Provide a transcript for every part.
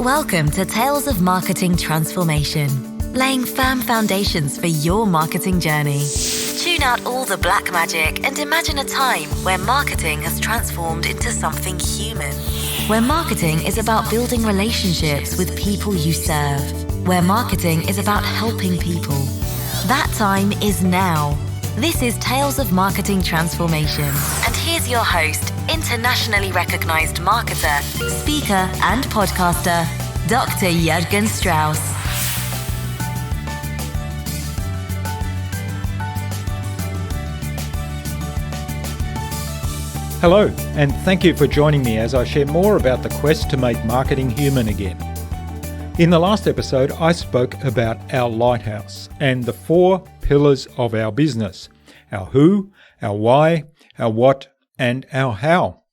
Welcome to Tales of Marketing Transformation, laying firm foundations for your marketing journey. Tune out all the black magic and imagine a time where marketing has transformed into something human. Where marketing is about building relationships with people you serve. Where marketing is about helping people. That time is now. This is Tales of Marketing Transformation. And here's your host, internationally recognized marketer, speaker, and podcaster, Dr. Jürgen Strauss. Hello, and thank you for joining me as I share more about the quest to make marketing human again. In the last episode, I spoke about our Lighthouse and the 4 pillars of our business: our who, our why, our what, and our how.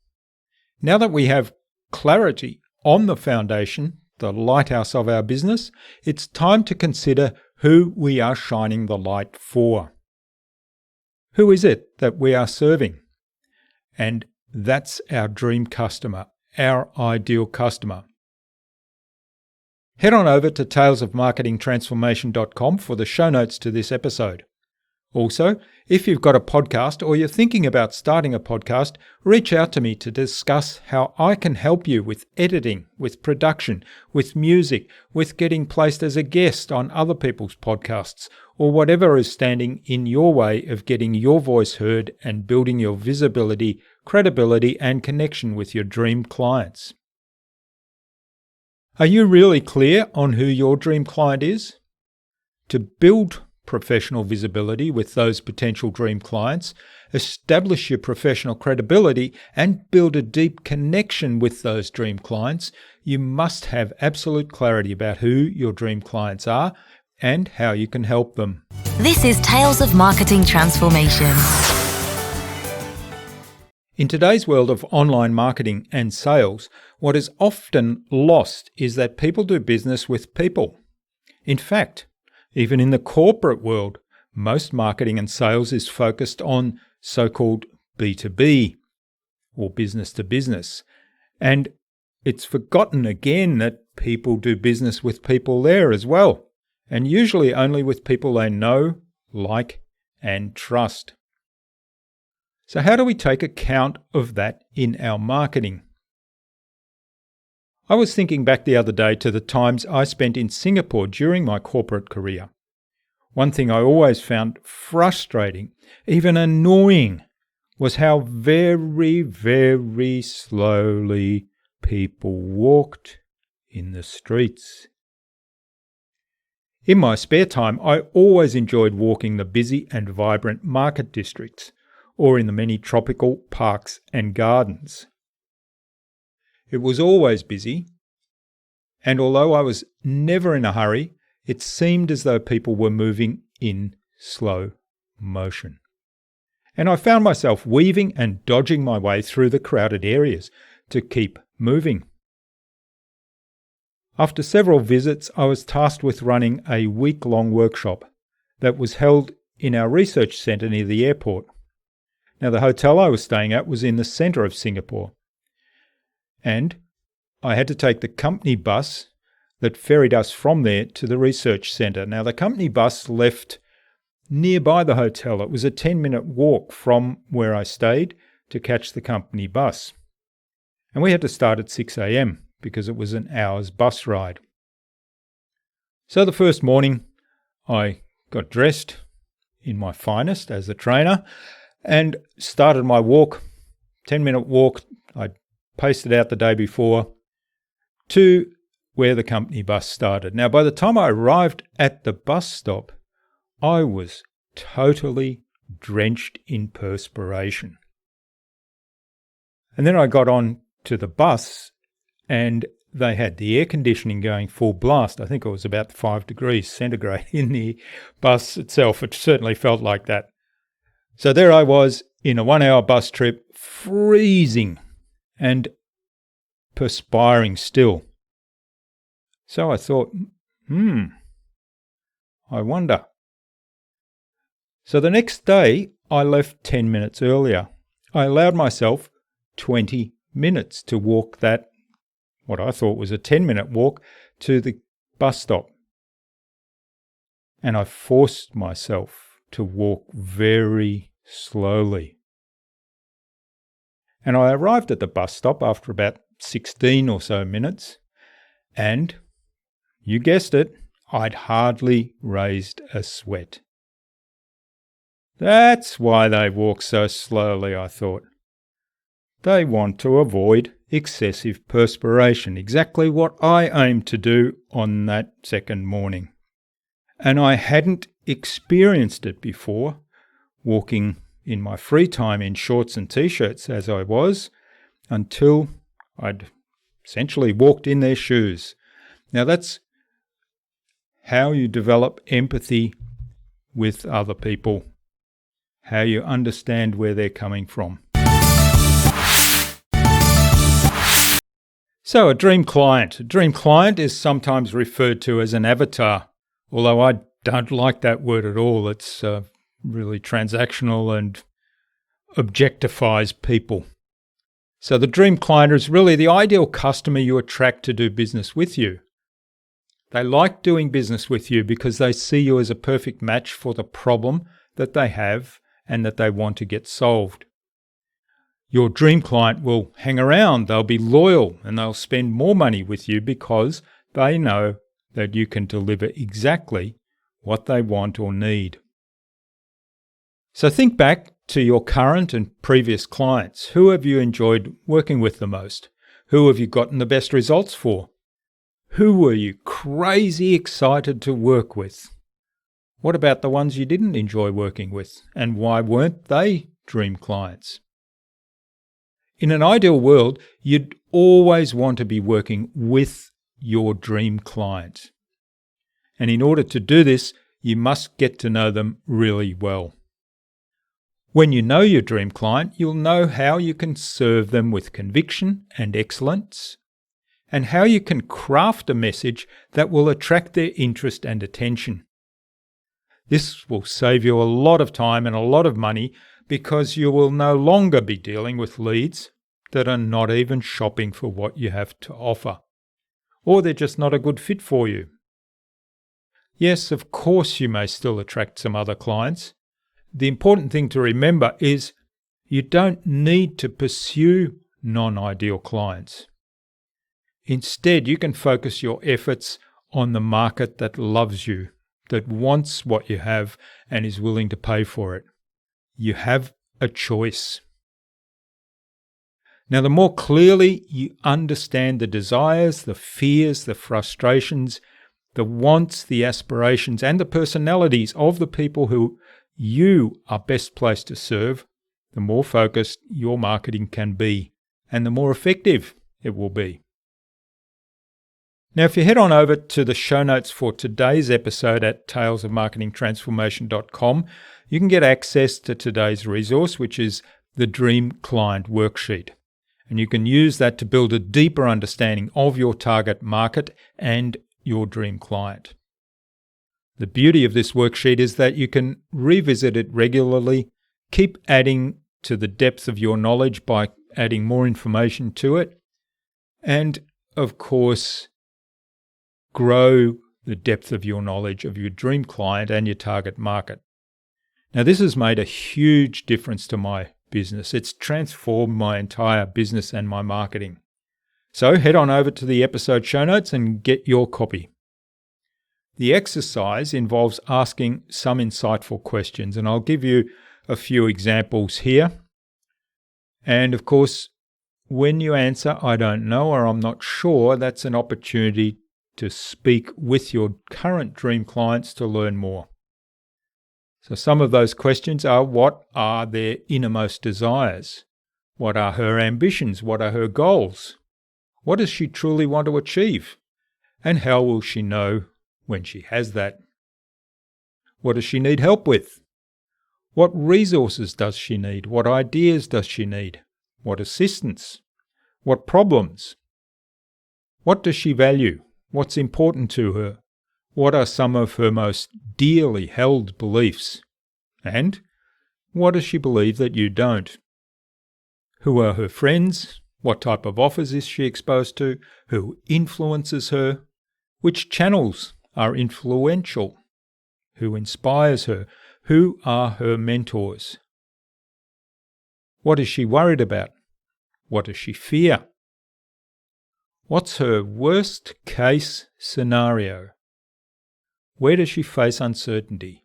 Now that we have clarity on the foundation, the lighthouse of our business, it's time to consider who we are shining the light for. Who is it that we are serving? And that's our dream customer, our ideal customer. Head on over to talesofmarketingtransformation.com for the show notes to this episode. Also, if you've got a podcast or you're thinking about starting a podcast, reach out to me to discuss how I can help you with editing, with production, with music, with getting placed as a guest on other people's podcasts, or whatever is standing in your way of getting your voice heard and building your visibility, credibility, and connection with your dream clients. Are you really clear on who your dream client is? To build professional visibility with those potential dream clients, establish your professional credibility, and build a deep connection with those dream clients, you must have absolute clarity about who your dream clients are and how you can help them. This is Tales of Marketing Transformation. In today's world of online marketing and sales, what is often lost is that people do business with people. In fact, even in the corporate world, most marketing and sales is focused on so-called B2B, or business to business. And it's forgotten again that people do business with people there as well, and usually only with people they know, like, and trust. So how do we take account of that in our marketing? I was thinking back the other day to the times I spent in Singapore during my corporate career. One thing I always found frustrating, even annoying, was how very, very slowly people walked in the streets. In my spare time, I always enjoyed walking the busy and vibrant market districts, or in the many tropical parks and gardens. It was always busy, and although I was never in a hurry, it seemed as though people were moving in slow motion. And I found myself weaving and dodging my way through the crowded areas to keep moving. After several visits, I was tasked with running a week-long workshop that was held in our research centre near the airport. Now, the hotel I was staying at was in the centre of Singapore, and I had to take the company bus that ferried us from there to the research centre. Now, the company bus left nearby the hotel. It was a 10-minute walk from where I stayed to catch the company bus. And we had to start at 6 a.m. because it was an hour's bus ride. So the first morning, I got dressed in my finest as a trainer and started my walk, 10-minute walk. I paced it out the day before to where the company bus started. Now, by the time I arrived at the bus stop, I was totally drenched in perspiration. And then I got on to the bus and they had the air conditioning going full blast. I think it was about 5 degrees centigrade in the bus itself. It certainly felt like that. So there I was in a 1-hour bus trip, freezing and perspiring still. So I thought, I wonder. So the next day, I left 10 minutes earlier. I allowed myself 20 minutes to walk that what I thought was a 10-minute walk, to the bus stop. And I forced myself to walk very slowly. And I arrived at the bus stop after about 16 or so minutes, and, you guessed it, I'd hardly raised a sweat. That's why they walk so slowly, I thought. They want to avoid excessive perspiration, exactly what I aimed to do on that second morning. And I hadn't experienced it before, walking in my free time in shorts and t-shirts as I was, until I'd essentially walked in their shoes. Now that's how you develop empathy with other people, how you understand where they're coming from. So a dream client. A dream client is sometimes referred to as an avatar, although I don't like that word at all. It's really transactional and objectifies people. So the dream client is really the ideal customer you attract to do business with you. They like doing business with you because they see you as a perfect match for the problem that they have and that they want to get solved. Your dream client will hang around, they'll be loyal, and they'll spend more money with you because they know that you can deliver exactly what they want or need. So think back to your current and previous clients. Who have you enjoyed working with the most? Who have you gotten the best results for? Who were you crazy excited to work with? What about the ones you didn't enjoy working with? And why weren't they dream clients? In an ideal world, you'd always want to be working with your dream client. And in order to do this, you must get to know them really well. When you know your dream client, you'll know how you can serve them with conviction and excellence, and how you can craft a message that will attract their interest and attention. This will save you a lot of time and a lot of money because you will no longer be dealing with leads that are not even shopping for what you have to offer, or they're just not a good fit for you. Yes, of course you may still attract some other clients. The important thing to remember is you don't need to pursue non-ideal clients. Instead, you can focus your efforts on the market that loves you, that wants what you have and is willing to pay for it. You have a choice. Now, the more clearly you understand the desires, the fears, the frustrations, the wants, the aspirations, and the personalities of the people who you are best placed to serve, the more focused your marketing can be, and the more effective it will be. Now, if you head on over to the show notes for today's episode at talesofmarketingtransformation.com, you can get access to today's resource, which is the Dream Client Worksheet. And you can use that to build a deeper understanding of your target market and your dream client. The beauty of this worksheet is that you can revisit it regularly, keep adding to the depth of your knowledge by adding more information to it, and, of course, grow the depth of your knowledge of your dream client and your target market. Now, this has made a huge difference to my business. It's transformed my entire business and my marketing. So head on over to the episode show notes and get your copy. The exercise involves asking some insightful questions, and I'll give you a few examples here. And of course, when you answer, I don't know or I'm not sure, that's an opportunity to speak with your current dream clients to learn more. So some of those questions are: what are their innermost desires? What are her ambitions? What are her goals? What does she truly want to achieve? And how will she know when she has that? What does she need help with? What resources does she need? What ideas does she need? What assistance? What problems? What does she value? What's important to her? What are some of her most dearly held beliefs? And what does she believe that you don't? Who are her friends? What type of offers is she exposed to? Who influences her? Which channels are influential? Who inspires her? Who are her mentors? What is she worried about? What does she fear? What's her worst case scenario? Where does she face uncertainty?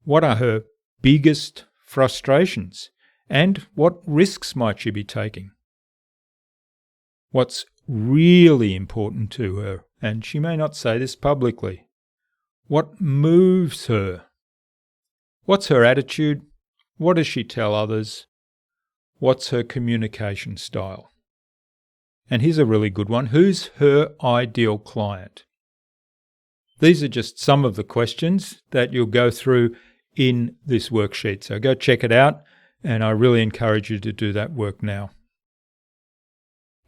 What are her biggest frustrations? And what risks might she be taking? What's really important to her, and she may not say this publicly? What moves her? What's her attitude? What does she tell others? What's her communication style? And here's a really good one. Who's her ideal client? These are just some of the questions that you'll go through in this worksheet. So go check it out, and I really encourage you to do that work now.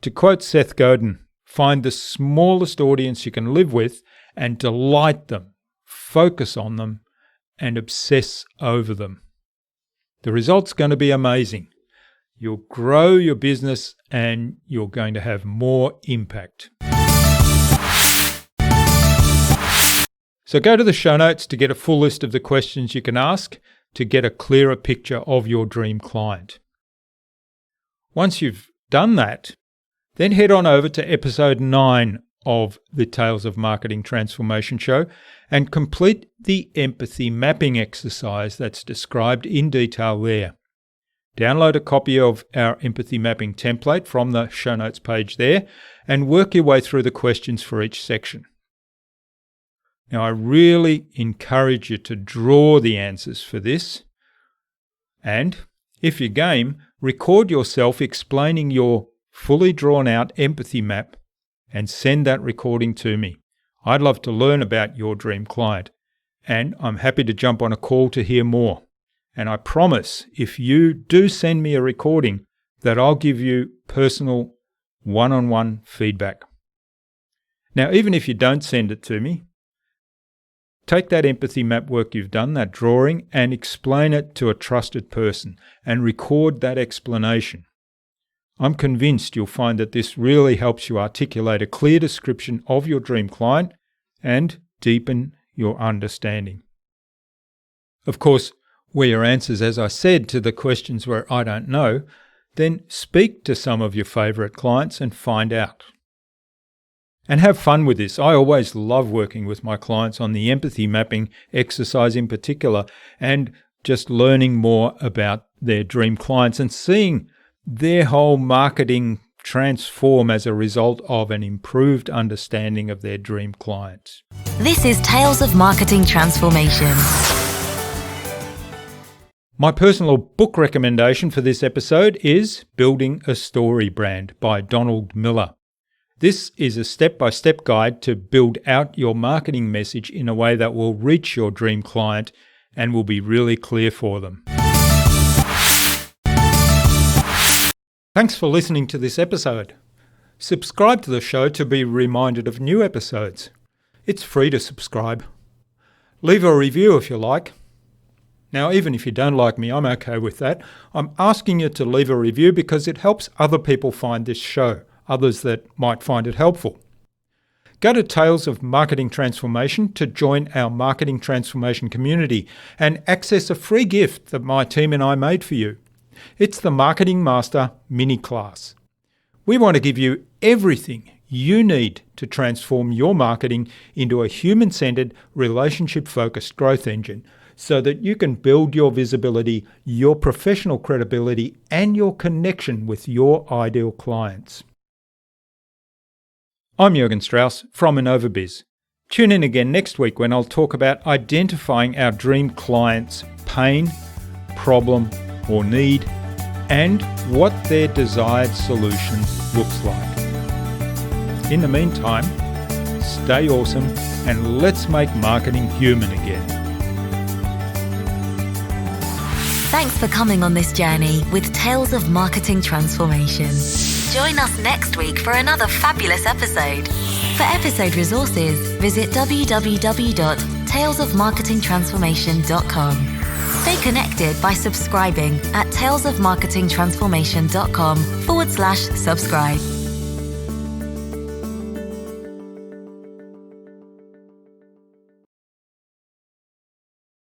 To quote Seth Godin, find the smallest audience you can live with and delight them, focus on them, and obsess over them. The result's going to be amazing. You'll grow your business and you're going to have more impact. So go to the show notes to get a full list of the questions you can ask to get a clearer picture of your dream client. Once you've done that, then head on over to episode 9 of the Tales of Marketing Transformation show and complete the empathy mapping exercise that's described in detail there. Download a copy of our empathy mapping template from the show notes page there and work your way through the questions for each section. Now, I really encourage you to draw the answers for this, and if you're game, record yourself explaining your fully drawn out empathy map and send that recording to me. I'd love to learn about your dream client, and I'm happy to jump on a call to hear more. And I promise, if you do send me a recording, that I'll give you personal one-on-one feedback. Now, even if you don't send it to me, take that empathy map work you've done, that drawing, and explain it to a trusted person and record that explanation. I'm convinced you'll find that this really helps you articulate a clear description of your dream client and deepen your understanding. Of course, where your answers, as I said, to the questions where I don't know, then speak to some of your favourite clients and find out. And have fun with this. I always love working with my clients on the empathy mapping exercise in particular, and just learning more about their dream clients and seeing their whole marketing transform as a result of an improved understanding of their dream clients. This is Tales of Marketing Transformation. My personal book recommendation for this episode is Building a Story Brand by Donald Miller. This is a step-by-step guide to build out your marketing message in a way that will reach your dream client and will be really clear for them. Thanks for listening to this episode. Subscribe to the show to be reminded of new episodes. It's free to subscribe. Leave a review if you like. Now, even if you don't like me, I'm okay with that. I'm asking you to leave a review because it helps other people find this show, others that might find it helpful. Go to Tales of Marketing Transformation to join our Marketing Transformation community and access a free gift that my team and I made for you. It's the Marketing Master mini class. We want to give you everything you need to transform your marketing into a human-centered, relationship-focused growth engine so that you can build your visibility, your professional credibility, and your connection with your ideal clients. I'm Jürgen Strauss from InnovaBiz. Tune in again next week when I'll talk about identifying our dream client's pain, problem, or need, and what their desired solution looks like. In the meantime, stay awesome and let's make marketing human again. Thanks for coming on this journey with Tales of Marketing Transformation. Join us next week for another fabulous episode. For episode resources, visit www.talesofmarketingtransformation.com. Stay connected by subscribing at talesofmarketingtransformation.com/subscribe.